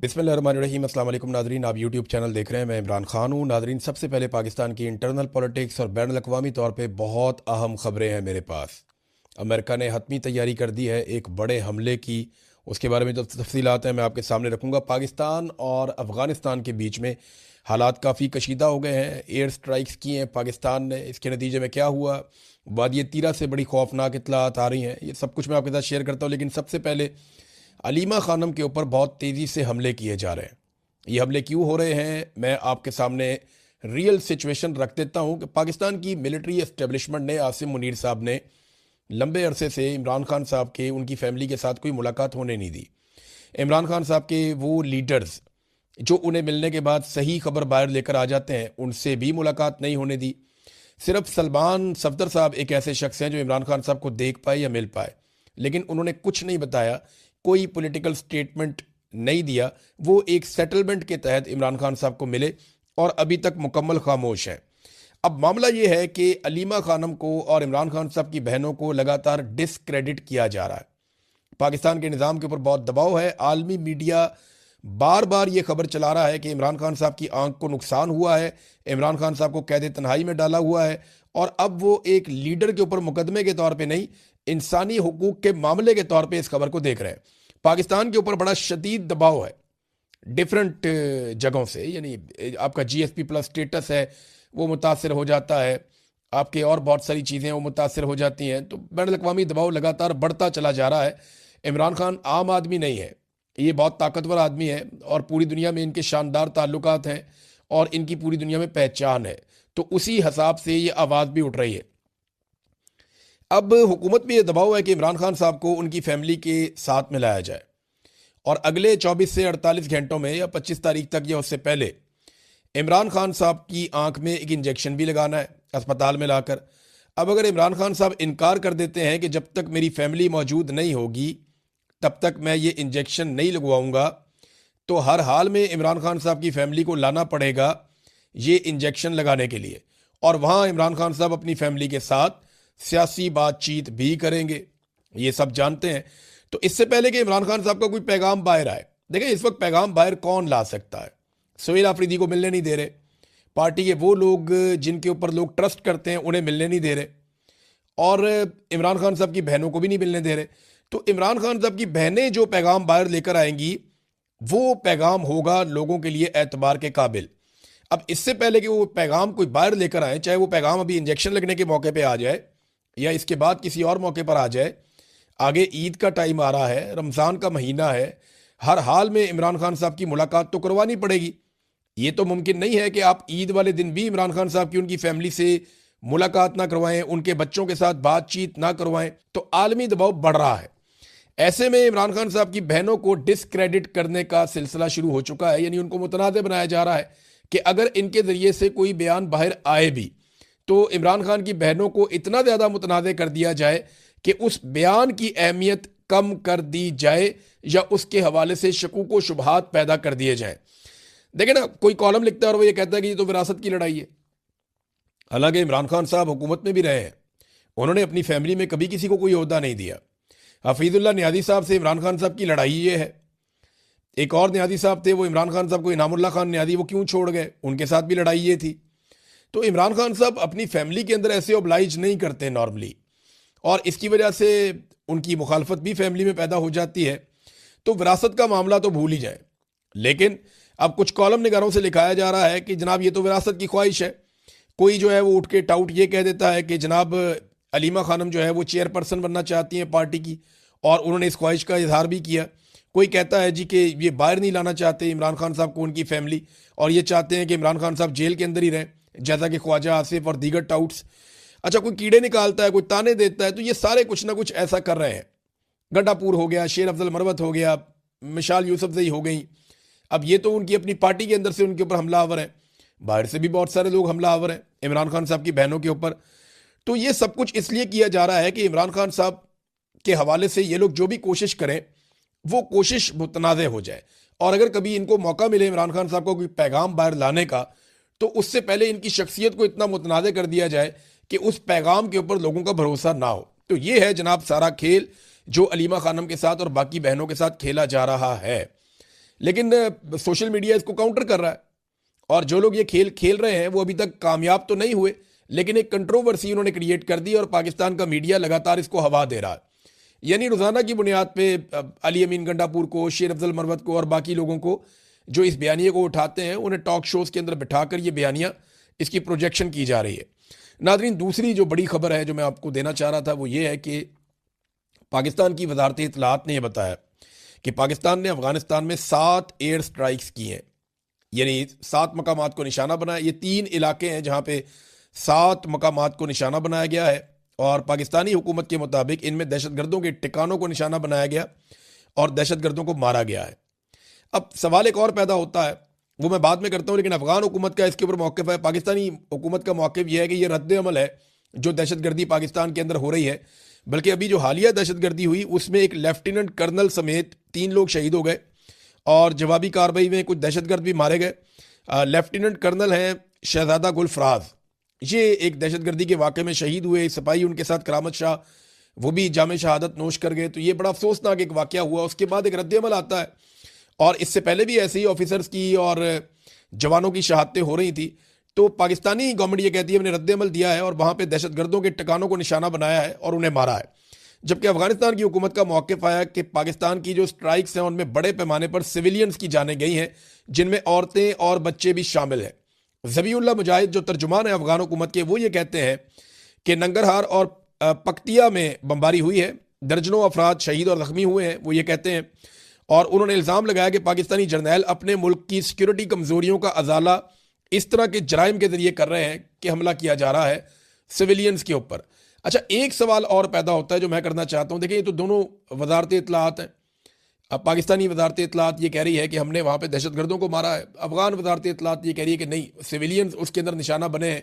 बिस्मिल्लाहिर्रहमानिर्रहीम। अस्सलाम वालेकुम नाजरीन, आप यूट्यूब चैनल देख रहे हैं। मैं इमरान खान हूँ। नाजरीन, सबसे पहले पाकिस्तान की इंटरनल पॉलिटिक्स और बैन अवी तौर पे बहुत अहम खबरें हैं मेरे पास। अमेरिका ने हतमी तैयारी कर दी है एक बड़े हमले की। उसके बारे में जो तफसीलात हैं मैं आपके सामने रखूँगा। पाकिस्तान और अफ़गानिस्तान के बीच में हालात काफ़ी कशीदा हो गए हैं। एयर स्ट्राइक्स की हैं पाकिस्तान ने, इसके नतीजे में क्या हुआ, वादी तीरा से बड़ी खौफनाक इतलात आ रही हैं। ये सब कुछ मैं आपके साथ शेयर करता हूँ, लेकिन सबसे पहले अलीमा खानम के ऊपर बहुत तेज़ी से हमले किए जा रहे हैं। ये हमले क्यों हो रहे हैं मैं आपके सामने रियल सिचुएशन रख देता हूँ कि पाकिस्तान की मिलिट्री एस्टेब्लिशमेंट ने, आसिम मुनीर साहब ने लंबे अरसे से इमरान खान साहब के, उनकी फैमिली के साथ कोई मुलाकात होने नहीं दी। इमरान खान साहब के वो लीडर्स जो उन्हें मिलने के बाद सही खबर बाहर लेकर आ जाते हैं, उनसे भी मुलाकात नहीं होने दी। सिर्फ सलमान सफदर साहब एक ऐसे शख्स हैं जो इमरान खान साहब को देख पाए या मिल पाए, लेकिन उन्होंने कुछ नहीं बताया, कोई पॉलिटिकल स्टेटमेंट नहीं दिया। वो एक सेटलमेंट के तहत इमरान खान साहब को मिले और अभी तक मुकम्मल खामोश हैं। अब मामला ये है कि अलीमा खानम को और इमरान खान साहब की बहनों को लगातार डिसक्रेडिट किया जा रहा है। पाकिस्तान के निज़ाम के ऊपर बहुत दबाव है। आलमी मीडिया बार बार ये खबर चला रहा है कि इमरान खान साहब की आंख को नुकसान हुआ है, इमरान खान साहब को कैद तन्हाई में डाला हुआ है, और अब वो एक लीडर के ऊपर मुकदमे के तौर पे नहीं, इंसानी हुकूक के मामले के तौर पे इस खबर को देख रहे हैं। पाकिस्तान के ऊपर बड़ा शदीद दबाव है डिफरेंट जगहों से, यानी आपका जीएसपी प्लस स्टेटस है वो मुतासर हो जाता है, आपके और बहुत सारी चीज़ें वो मुतासर हो जाती हैं। तो बैन अवी दबाव लगातार बढ़ता चला जा रहा है। इमरान खान आम आदमी नहीं है, ये बहुत ताकतवर आदमी है और पूरी दुनिया में इनके शानदार ताल्लुकात हैं और इनकी पूरी दुनिया में पहचान है। तो उसी हिसाब से ये आवाज़ भी उठ रही है। अब हुकूमत में ये दबाव है कि इमरान खान साहब को उनकी फैमिली के साथ मिलाया जाए और अगले 24 से 48 घंटों में या 25 तारीख तक या उससे पहले इमरान खान साहब की आंख में एक इंजेक्शन भी लगाना है अस्पताल में लाकर। अब अगर इमरान खान साहब इनकार कर देते हैं कि जब तक मेरी फैमिली मौजूद नहीं होगी तब तक मैं ये इंजेक्शन नहीं लगवाऊंगा, तो हर हाल में इमरान खान साहब की फैमिली को लाना पड़ेगा ये इंजेक्शन लगाने के लिए, और वहाँ इमरान खान साहब अपनी फैमिली के साथ सियासी बातचीत भी करेंगे, ये सब जानते हैं। तो इससे पहले कि इमरान खान साहब का कोई पैगाम बाहर आए, देखें इस वक्त पैगाम बाहर कौन ला सकता है? सोहेल आफरीदी को मिलने नहीं दे रहे, पार्टी के वो लोग जिनके ऊपर लोग ट्रस्ट करते हैं उन्हें मिलने नहीं दे रहे, और इमरान खान साहब की बहनों को भी नहीं मिलने दे रहे। तो इमरान खान साहब की बहनें जो पैगाम बाहर लेकर आएंगी वो पैगाम होगा लोगों के लिए एतबार के काबिल। अब इससे पहले कि वो पैगाम कोई बाहर लेकर आए, चाहे वो पैगाम अभी इंजेक्शन लगने के मौके पे आ जाए या इसके बाद किसी और मौके पर आ जाए, आगे ईद का टाइम आ रहा है, रमज़ान का महीना है, हर हाल में इमरान खान साहब की मुलाकात तो करवानी पड़ेगी। ये तो मुमकिन नहीं है कि आप ईद वाले दिन भी इमरान खान साहब की उनकी फैमिली से मुलाकात ना करवाएं, उनके बच्चों के साथ बातचीत ना करवाएं। तो आलमी दबाव बढ़ रहा है। ऐसे में इमरान खान साहब की बहनों को डिसक्रेडिट करने का सिलसिला शुरू हो चुका है, यानी उनको मुतनाज़ बनाया जा रहा है कि अगर इनके ज़रिए से कोई बयान बाहर आए भी तो इमरान खान की बहनों को इतना ज़्यादा मुतनाज़ कर दिया जाए कि उस बयान की अहमियत कम कर दी जाए या उसके हवाले से शकूक व शुबहात पैदा कर दिए जाएं। देखें ना, कोई कॉलम लिखता है और वो ये कहता है कि ये तो विरासत की लड़ाई है। हालांकि इमरान खान साहब हुकूमत में भी रहे हैं, उन्होंने अपनी फैमिली में कभी किसी को कोई ओहदा नहीं दिया। हफीजुल्लाह नियाज़ी साहब से इमरान खान साहब की लड़ाई ये है। एक और नियाज़ी साहब थे, वो इमरान खान साहब को इनामुल्लाह खान नियाज़ी, वो क्यों छोड़ गए, उनके साथ भी लड़ाई ये थी। तो इमरान खान साहब अपनी फैमिली के अंदर ऐसे ओब्लाइज नहीं करते नॉर्मली, और इसकी वजह से उनकी मुखालफत भी फैमिली में पैदा हो जाती है। तो विरासत का मामला तो भूल ही जाए। लेकिन अब कुछ कॉलम निगारों से लिखाया जा रहा है कि जनाब ये तो विरासत की ख्वाहिश है। कोई जो है वो उठ के टाउट ये कह देता है कि जनाब अलीमा खानम जो है वो चेयरपर्सन बनना चाहती हैं पार्टी की, और उन्होंने इस ख्वाहिश का इजहार भी किया। कोई कहता है जी कि ये बाहर नहीं लाना चाहते इमरान खान साहब को उनकी फैमिली, और ये चाहते हैं कि इमरान खान साहब जेल के अंदर ही रहें, जैसा कि ख्वाजा आसिफ और दीगर टाउट्स। अच्छा, कोई कीड़े निकालता है, कोई ताने देता है, तो ये सारे कुछ ना कुछ ऐसा कर रहे हैं। गड्डापुर हो गया, शेर अफजल मरवत हो गया, मिशाल यूसुफजई हो गई। अब ये तो उनकी अपनी पार्टी के अंदर से उनके ऊपर हमलावर हैं, बाहर से भी बहुत सारे लोग हमलावर हैं इमरान खान साहब की बहनों के ऊपर। तो ये सब कुछ इसलिए किया जा रहा है कि इमरान खान साहब के हवाले से ये लोग जो भी कोशिश करें वो कोशिश मुतनाज़ हो जाए, और अगर कभी इनको मौका मिले इमरान खान साहब को कोई पैगाम बाहर लाने का, तो उससे पहले इनकी शख्सियत को इतना मुतनाज़ कर दिया जाए कि उस पैगाम के ऊपर लोगों का भरोसा ना हो। तो ये है जनाब सारा खेल जो अलीमा खानम के साथ और बाकी बहनों के साथ खेला जा रहा है। लेकिन सोशल मीडिया इसको काउंटर कर रहा है, और जो लोग ये खेल खेल रहे हैं वो अभी तक कामयाब तो नहीं हुए, लेकिन एक कंट्रोवर्सी उन्होंने क्रिएट कर दी और पाकिस्तान का मीडिया लगातार इसको हवा दे रहा है। यानी रोजाना की बुनियाद पे अली अमीन गंडापुर को, शेर अफजल मरवत को और बाकी लोगों को जो इस बयानिए को उठाते हैं, उन्हें टॉक शोज के अंदर बिठाकर ये बयानियां, इसकी प्रोजेक्शन की जा रही है। नादरीन, दूसरी जो बड़ी खबर है जो मैं आपको देना चाह रहा था वो ये है कि पाकिस्तान की वजारत इत्तलात ने यह बताया कि पाकिस्तान ने अफगानिस्तान में 7 एयर स्ट्राइक्स की हैं, यानी 7 मकामात को निशाना बनाया। ये 3 इलाके हैं जहां पे 7 मकामात को निशाना बनाया गया है, और पाकिस्तानी हुकूमत के मुताबिक इनमें दहशतगर्दों के ठिकानों को निशाना बनाया गया और दहशतगर्दों को मारा गया है। अब सवाल एक और पैदा होता है, वो मैं बाद में करता हूं, लेकिन अफगान हुकूमत का इसके ऊपर मौक़िफ़ है। पाकिस्तानी हुकूमत का मौक़िफ़ यह है कि यह रद्द अमल है जो दहशतगर्दी पाकिस्तान के अंदर हो रही है। बल्कि अभी जो हालिया दहशतगर्दी हुई उसमें एक लेफ्टिनेंट कर्नल समेत 3 लोग शहीद हो गए और जवाबी कार्रवाई में कुछ दहशतगर्द भी मारे गए। लेफ्टिनेंट कर्नल हैं शहजादा गुल फराज, ये एक दहशतगर्दी के वाक़े में शहीद हुए। सिपाही उनके साथ करामत शाह, वो भी जामे शहादत नोश कर गए। तो ये बड़ा अफसोसनाक एक वाक़या हुआ। उसके बाद एक रद्द अमल आता है, और इससे पहले भी ऐसे ही ऑफिसर्स की और जवानों की शहादतें हो रही थी। तो पाकिस्तानी गवर्नमेंट ये कहती है हमने रद्द अमल दिया है और वहाँ पे दहशतगर्दों के ठिकानों को निशाना बनाया है और उन्हें मारा है। जबकि अफगानिस्तान की हुकूमत का मौक़िफ़ आया कि पाकिस्तान की जो स्ट्राइक्स हैं उनमें बड़े पैमाने पर सिविलियंस की जानें गई हैं, जिनमें औरतें और बच्चे भी शामिल हैं। ज़बीउल्लाह मुजाहिद जो तर्जुमान है अफगान हुकूमत के, वो ये कहते हैं कि नंगरहार और पक्तिया में बमबारी हुई है, दर्जनों अफराद शहीद और ज़ख्मी हुए हैं, वो ये कहते हैं। और उन्होंने इल्ज़ाम लगाया कि पाकिस्तानी जर्नैल अपने मुल्क की सिक्योरिटी कमज़ोरियों का अजाला इस तरह के जराइम के ज़रिए कर रहे हैं कि हमला किया जा रहा है सिविलियंस के ऊपर। अच्छा, एक सवाल और पैदा होता है जो मैं करना चाहता हूँ। देखिए, ये तो दोनों वजारत इत्तलात हैं। अब पाकिस्तानी वजारत इत्तलात ये कह रही है कि हमने वहाँ पे दहशतगर्दों को मारा है, अफगान वजारत इत्तलात ये कह रही है कि नहीं, सिविलियंस उसके अंदर निशाना बने हैं।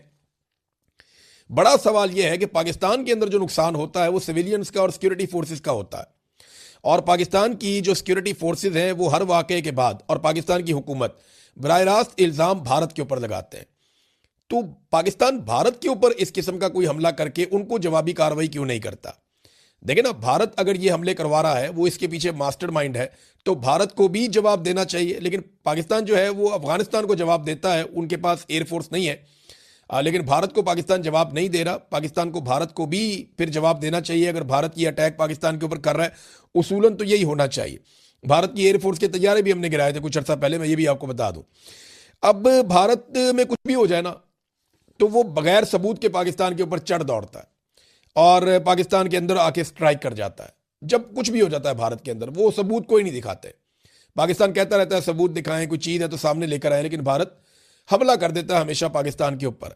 बड़ा सवाल यह है कि पाकिस्तान के अंदर जो नुकसान होता है वो सिविलियंस का और सिक्योरिटी फोर्सेस का होता है, और पाकिस्तान की जो सिक्योरिटी फोर्सेस हैं वो हर वाक़े के बाद और पाकिस्तान की हुकूमत बराह रास्त इल्ज़ाम भारत के ऊपर लगाते हैं। तो पाकिस्तान भारत के ऊपर इस किस्म का कोई हमला करके उनको जवाबी कार्रवाई क्यों नहीं करता? देखिए ना, भारत अगर ये हमले करवा रहा है, वो इसके पीछे मास्टरमाइंड है, तो भारत को भी जवाब देना चाहिए। लेकिन पाकिस्तान जो है वो अफगानिस्तान को जवाब देता है, उनके पास एयरफोर्स नहीं है। लेकिन भारत को पाकिस्तान जवाब नहीं दे रहा। पाकिस्तान को भारत को भी फिर जवाब देना चाहिए अगर भारत की अटैक पाकिस्तान के ऊपर कर रहा है। उसूलन तो यही होना चाहिए। भारत की एयरफोर्स के तैयारे भी हमने गिराए थे कुछ अर्सा पहले, मैं ये भी आपको बता दूं। अब भारत में कुछ भी हो जाए ना, तो वो बगैर सबूत के पाकिस्तान के ऊपर चढ़ दौड़ता है और पाकिस्तान के अंदर आके स्ट्राइक कर जाता है। जब कुछ भी हो जाता है भारत के अंदर, वो सबूत कोई नहीं दिखाते। पाकिस्तान कहता रहता है सबूत दिखाएं, कोई चीज़ है तो सामने लेकर आए, लेकिन भारत हमला कर देता है हमेशा पाकिस्तान के ऊपर।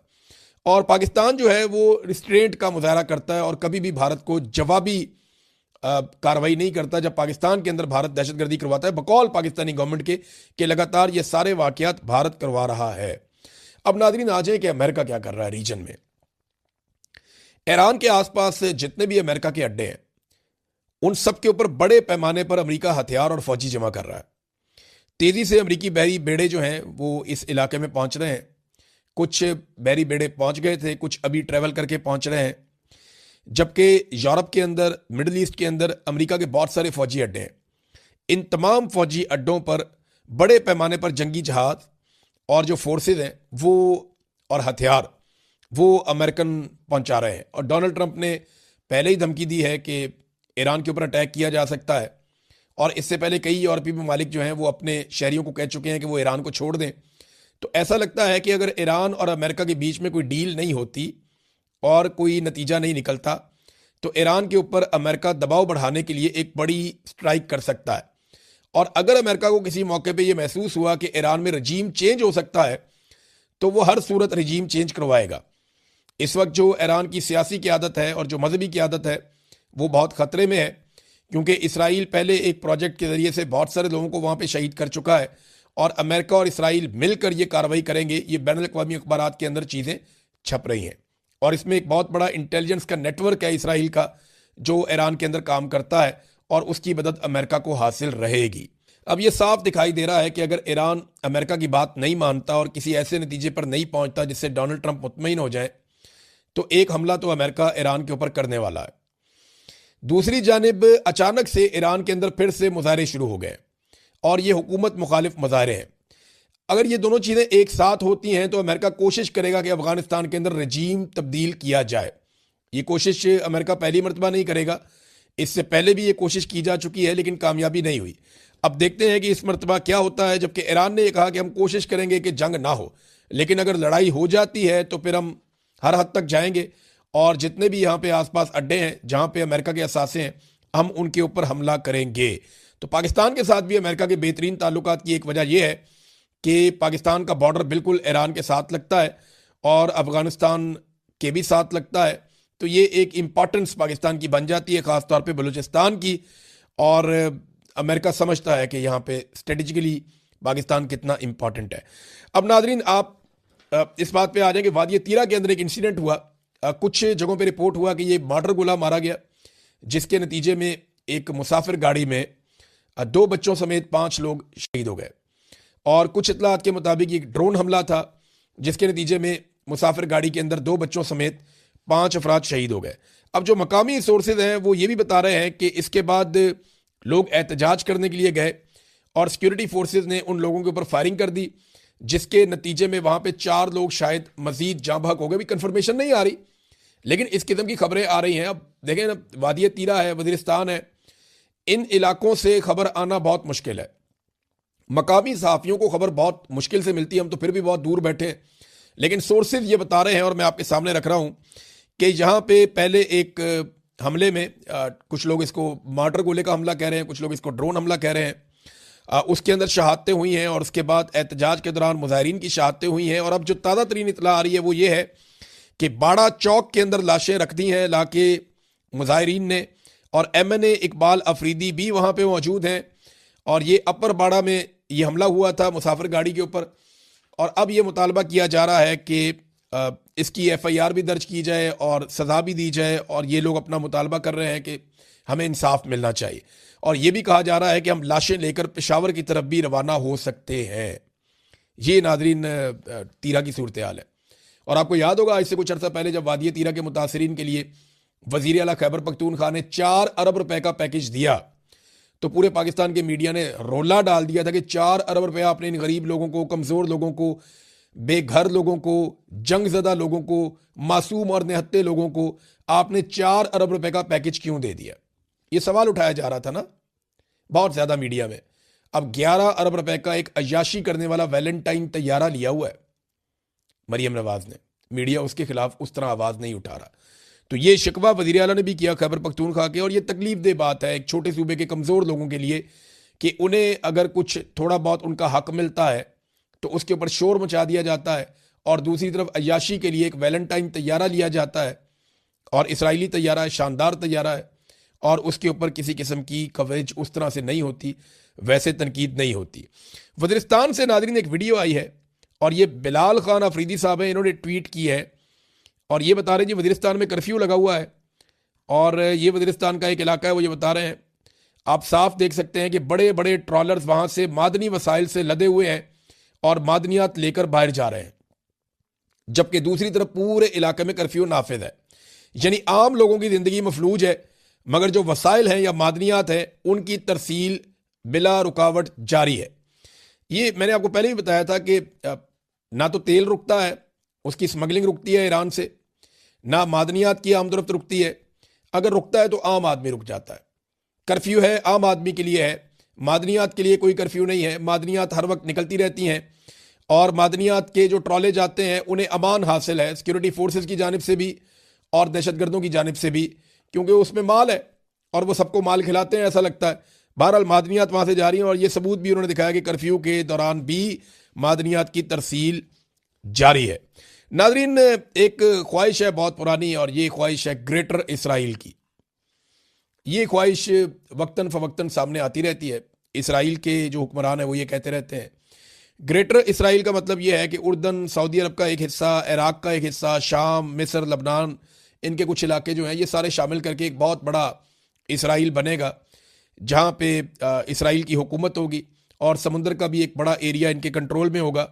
और पाकिस्तान जो है वो रिस्ट्रेंट का मुजाहरा करता है और कभी भी भारत को जवाबी कार्रवाई नहीं करता जब पाकिस्तान के अंदर भारत दहशतगर्दी करवाता है, बकौल पाकिस्तानी गवर्नमेंट के लगातार ये सारे वाकयात भारत करवा रहा है। अब नाज़रीन, आ जाए कि अमेरिका क्या कर रहा है रीजन में। ईरान के आसपास जितने भी अमेरिका के अड्डे हैं, उन सब के ऊपर बड़े पैमाने पर अमेरिका हथियार और फौजी जमा कर रहा है। तेजी से अमेरिकी बहरी बेड़े जो हैं वो इस इलाके में पहुंच रहे हैं। कुछ बहरी बेड़े पहुंच गए थे, कुछ अभी ट्रैवल करके पहुंच रहे हैं। जबकि यूरोप के अंदर, मिडल ईस्ट के अंदर अमेरिका के बहुत सारे फौजी अड्डे हैं। इन तमाम फौजी अड्डों पर बड़े पैमाने पर जंगी जहाज और जो फोर्सेज हैं वो और हथियार वो अमेरिकन पहुंचा रहे हैं। और डोनाल्ड ट्रंप ने पहले ही धमकी दी है कि ईरान के ऊपर अटैक किया जा सकता है, और इससे पहले कई यूरोपीय ममालिक जो हैं वो अपने शहरियों को कह चुके हैं कि वो ईरान को छोड़ दें। तो ऐसा लगता है कि अगर ईरान और अमेरिका के बीच में कोई डील नहीं होती और कोई नतीजा नहीं निकलता, तो ईरान के ऊपर अमेरिका दबाव बढ़ाने के लिए एक बड़ी स्ट्राइक कर सकता है। और अगर अमेरिका को किसी मौके पे ये महसूस हुआ कि ईरान में रजीम चेंज हो सकता है, तो वो हर सूरत रजीम चेंज करवाएगा। इस वक्त जो ईरान की सियासी क़यादत है और जो मजहबी क़यादत है वो बहुत ख़तरे में है, क्योंकि इसराइल पहले एक प्रोजेक्ट के ज़रिए से बहुत सारे लोगों को वहाँ पे शहीद कर चुका है, और अमेरिका और इसराइल मिलकर ये कार्रवाई करेंगे। ये बैनुल-अक़वामी अखबारात के अंदर चीज़ें छप रही हैं, और इसमें एक बहुत बड़ा इंटेलिजेंस का नेटवर्क है इसराइल का जो ईरान के अंदर काम करता है, और उसकी मदद अमेरिका को हासिल रहेगी। अब ये साफ दिखाई दे रहा है कि अगर ईरान अमेरिका की बात नहीं मानता और किसी ऐसे नतीजे पर नहीं पहुंचता जिससे डोनाल्ड ट्रंप मुतमईन हो जाए, तो एक हमला तो अमेरिका ईरान के ऊपर करने वाला है। दूसरी जानिब अचानक से ईरान के अंदर फिर से मुजाहरे शुरू हो गए, और ये हुकूमत मुखालिफ मुजाहरे हैं। अगर ये दोनों चीज़ें एक साथ होती हैं तो अमेरिका कोशिश करेगा कि अफगानिस्तान के अंदर रजीम तब्दील किया जाए। ये कोशिश अमेरिका पहली मरतबा नहीं करेगा, इससे पहले भी ये कोशिश की जा चुकी है लेकिन कामयाबी नहीं हुई। अब देखते हैं कि इस मरतबा क्या होता है, जबकि ईरान ने कहा कि हम कोशिश करेंगे कि जंग ना हो, लेकिन अगर लड़ाई हो जाती है तो फिर हम हर हद तक जाएंगे और जितने भी यहाँ पे आसपास अड्डे हैं जहाँ पे अमेरिका के असासे हैं हम उनके ऊपर हमला करेंगे। तो पाकिस्तान के साथ भी अमेरिका के बेहतरीन ताल्लुकात की एक वजह यह है कि पाकिस्तान का बॉर्डर बिल्कुल ईरान के साथ लगता है और अफगानिस्तान के भी साथ लगता है। तो ये एक इम्पॉर्टेंस पाकिस्तान की बन जाती है, ख़ासतौर पे बलूचिस्तान की। और अमेरिका समझता है कि यहाँ पे स्ट्रेटेजिकली पाकिस्तान कितना इम्पॉर्टेंट है। अब नाजरीन आप इस बात पे आ जाएंगे, वादी तीरा के अंदर एक इंसिडेंट हुआ। कुछ जगहों पे रिपोर्ट हुआ कि ये मर्डर गोला मारा गया, जिसके नतीजे में एक मुसाफिर गाड़ी में 2 बच्चों समेत 5 लोग शहीद हो गए। और कुछ इतलात के मुताबिक एक ड्रोन हमला था जिसके नतीजे में मुसाफिर गाड़ी के अंदर 2 बच्चों समेत 5 अफराद शहीद हो गए। अब जो मकामी सोर्सेज हैं वो ये भी बता रहे हैं कि इसके बाद लोग एहतजाज करने के लिए गए और सिक्योरिटी फोर्सेज ने उन लोगों के ऊपर फायरिंग कर दी, जिसके नतीजे में वहाँ पे 4 लोग शायद मजीद जाँ बहक हो गए। भी कन्फर्मेशन नहीं आ रही लेकिन इस किस्म की खबरें आ रही हैं। अब देखें ना, वादी तीरा है, वजीरिस्तान है, इन इलाकों से खबर आना बहुत मुश्किल है। मकामी सहाफ़ियों को खबर बहुत मुश्किल से मिलती है, हम तो फिर भी बहुत दूर बैठे हैं, लेकिन सोर्सेज ये बता रहे हैं और मैं आपके सामने रख रहा हूँ कि यहाँ पे पहले एक हमले में कुछ लोग इसको मार्टर गोले का हमला कह रहे हैं, कुछ लोग इसको ड्रोन हमला कह रहे हैं। उसके अंदर शहादतें हुई हैं और उसके बाद एहतजाज के दौरान मुजाहिरीन की शहादतें हुई हैं। और अब जो ताज़ा तरीन इतला आ रही है वो ये है कि बाड़ा चौक के अंदर लाशें रख दी हैं लाके मुजाहिरीन ने, और MNA इकबाल अफरीदी भी वहाँ पे मौजूद हैं। और ये अपर बाड़ा में ये हमला हुआ था मुसाफिर गाड़ी के ऊपर। और अब ये मुतालबा किया जा रहा है कि इसकी FIR भी दर्ज की जाए और सज़ा भी दी जाए। और ये लोग अपना मुतालबा कर रहे हैं कि हमें इंसाफ मिलना चाहिए। और ये भी कहा जा रहा है कि हम लाशें लेकर पेशावर की तरफ भी रवाना हो सकते हैं। ये नाजरीन तीरा की सूरत हाल है। और आपको याद होगा इससे कुछ अर्सा पहले जब वादी तीरा के मुतासरीन के लिए वज़ीर आला खैबर पख्तूनख्वा ने 4 अरब रुपए का पैकेज दिया, तो पूरे पाकिस्तान के मीडिया ने रोला डाल दिया था कि 4 अरब रुपया आपने इन गरीब लोगों को, कमज़ोर लोगों को, बेघर लोगों को, जंगज़दा लोगों को, मासूम और निहत्ते लोगों को आपने 4 अरब रुपए का पैकेज क्यों दे दिया। ये सवाल उठाया जा रहा था ना बहुत ज़्यादा मीडिया में। अब 11 अरब रुपए का एक अय्याशी करने वाला वैलेंटाइन तैयारा लिया हुआ है मरियम नवाज ने, मीडिया उसके खिलाफ उस तरह आवाज़ नहीं उठा रहा। तो ये शिकवा वज़ीर आला ने भी किया खैबर पख्तूनख्वा के। और ये तकलीफ दे बात है एक छोटे सूबे के कमज़ोर लोगों के लिए कि उन्हें अगर कुछ थोड़ा बहुत उनका हक मिलता है तो उसके ऊपर शोर मचा दिया जाता है, और दूसरी तरफ अय्याशी के लिए एक वैलेंटाइन तैयारा लिया जाता है। और इसराइली तैयारा है, शानदार तैयारा है, और उसके ऊपर किसी किस्म की कवरेज उस तरह से नहीं होती, वैसे तनकीद नहीं होती। वज़ीरिस्तान से नाज़रीन एक वीडियो आई है और ये बिलाल खान अफरीदी साहब हैं, इन्होंने ट्वीट की है और ये बता रहे हैं जी वज़ीरिस्तान में कर्फ्यू लगा हुआ है और ये वज़ीरिस्तान का एक इलाका है। वो ये बता रहे हैं, आप साफ देख सकते हैं कि बड़े बड़े ट्रॉलर्स वहाँ से मादनी वसाइल से लदे हुए हैं और मादनियात लेकर बाहर जा रहे हैं, जबकि दूसरी तरफ पूरे इलाके में कर्फ्यू नाफिज है। यानी आम लोगों की ज़िंदगी मफलूज है, मगर जो वसाइल हैं या मादनियात हैं उनकी तरसील बिला रुकावट जारी है। ये मैंने आपको पहले भी बताया था कि ना तो तेल रुकता है, उसकी स्मगलिंग रुकती है ईरान से, ना मादनियात की आमदरफ्त रुकती है। अगर रुकता है तो आम आदमी रुक जाता है। कर्फ्यू है आम आदमी के लिए है, मादनियात के लिए कोई कर्फ्यू नहीं है। मादनियात हर वक्त निकलती रहती हैं और मादनियात के जो ट्रॉले जाते हैं उन्हें अमान हासिल है सिक्योरिटी फोर्सेस की जानिब से भी और दहशतगर्दों की जानिब से भी, क्योंकि उसमें माल है और वो सबको माल खिलाते हैं ऐसा लगता है। बहरहाल मादनियात वहाँ से जा रही हैं और ये सबूत भी उन्होंने दिखाया कि कर्फ्यू के दौरान भी मादनियात की तरसील जारी है। नाजरीन एक ख्वाहिश है बहुत पुरानी और ये ख्वाहिश है ग्रेटर इसराइल की। ये ख्वाहिश वक्तन फ़वक्तन सामने आती रहती है। इसराइल के जो हुक्मरान है वो ये कहते रहते हैं ग्रेटर इसराइल का मतलब ये है कि उर्दन, सऊदी अरब का एक हिस्सा, इराक का एक हिस्सा, शाम, मिस्र, लबनान, इनके कुछ इलाके जो हैं ये सारे शामिल करके एक बहुत बड़ा इसराइल बनेगा जहाँ पे इसराइल की हुकूमत होगी और समुंदर का भी एक बड़ा एरिया इनके कंट्रोल में होगा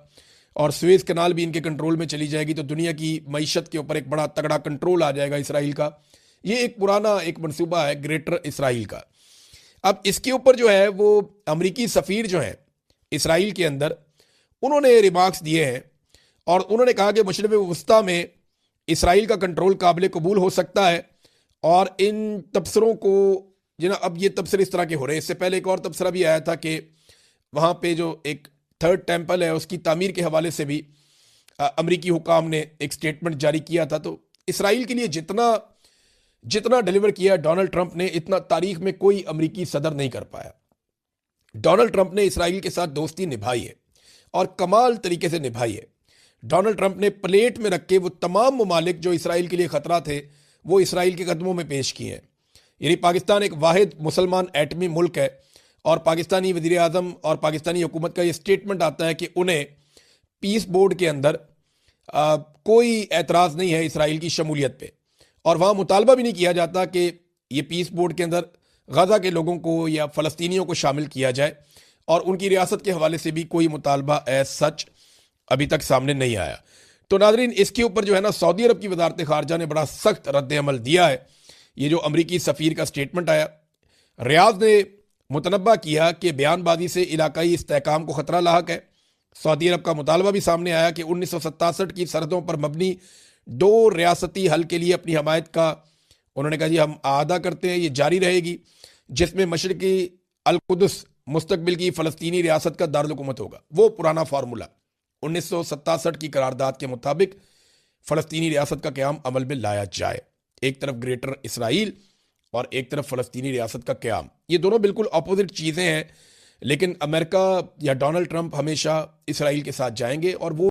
और सुएज़ कनाल भी इनके कंट्रोल में चली जाएगी। तो दुनिया की मईशत के ऊपर एक बड़ा तगड़ा कंट्रोल आ जाएगा इसराइल का। ये एक पुराना एक मंसूबा है ग्रेटर इसराइल का। अब इसके ऊपर जो है वो अमरीकी सफ़ीर जो हैं इसराइल के अंदर, उन्होंने रिमार्क्स दिए हैं और उन्होंने कहा कि मशरक़ वस्ता में इसराइल का कंट्रोल काबिल कबूल हो सकता है। और इन तबसरों को जिन्हें अब ये तबसरे इस तरह के हो रहे हैं, इससे पहले एक और तबसरा भी आया था कि वहाँ पे जो एक थर्ड टेम्पल है उसकी तामीर के हवाले से भी अमरीकी हुकाम ने एक स्टेटमेंट जारी किया था। तो इसराइल के लिए जितना जितना डिलीवर किया डोनाल्ड ट्रंप ने, इतना तारीख में कोई अमरीकी सदर नहीं कर पाया। डोनाल्ड ट्रंप ने इसराइल के साथ दोस्ती निभाई है और कमाल तरीके से निभाई है। डोनाल्ड ट्रंप ने प्लेट में रख के वो तमाम ममालिक जो इसराइल के लिए खतरा थे वो इसराइल के कदमों में पेश किए हैं। यानी पाकिस्तान एक वाहिद मुसलमान एटमी मुल्क है और पाकिस्तानी वज़ीर आज़म और पाकिस्तानी हुकूमत का ये स्टेटमेंट आता है कि उन्हें पीस बोर्ड के अंदर कोई एतराज़ नहीं है इसराइल की शमूलियत पे, और वहाँ मुतालबा भी नहीं किया जाता कि ये पीस बोर्ड के अंदर गज़ा के लोगों को या फ़लस्तीनियों को शामिल किया जाए, और उनकी रियासत के हवाले से भी कोई मुतालबा एज सच अभी तक सामने नहीं आया। तो नाज़रीन, इसके ऊपर जो है ना सऊदी अरब की वज़ारत ख़ारजा ने बड़ा सख्त रद्द अमल दिया है। ये जो अमरीकी सफ़ीर का स्टेटमेंट आया, रियाद ने मुतनब्बा किया कि बयानबाजी से इलाकाई इस्तेहकाम को ख़तरा लाहक है। सऊदी अरब का मुतालबा भी सामने आया कि 1967 की सरहदों पर मबनी 2 रियासती हल के लिए अपनी हमायत का उन्होंने कहा जी हम आदा करते हैं, ये जारी रहेगी, जिसमें मशरक़ी अल-कुद्स मुस्तकबिल की फ़लस्तीनी रियासत का दारुल-हुकूमत होगा। वो पुराना फार्मूला 1967 की करारदाद के मुताबिक फ़लस्तीनी रियासत का क़याम अमल में लाया जाए। एक तरफ ग्रेटर इसराइल और एक तरफ फ़लस्तीनी रियासत का क़याम, ये दोनों बिल्कुल अपोजिट चीज़ें हैं, लेकिन अमेरिका या डोनाल्ड ट्रंप हमेशा इसराइल के साथ जाएंगे और वो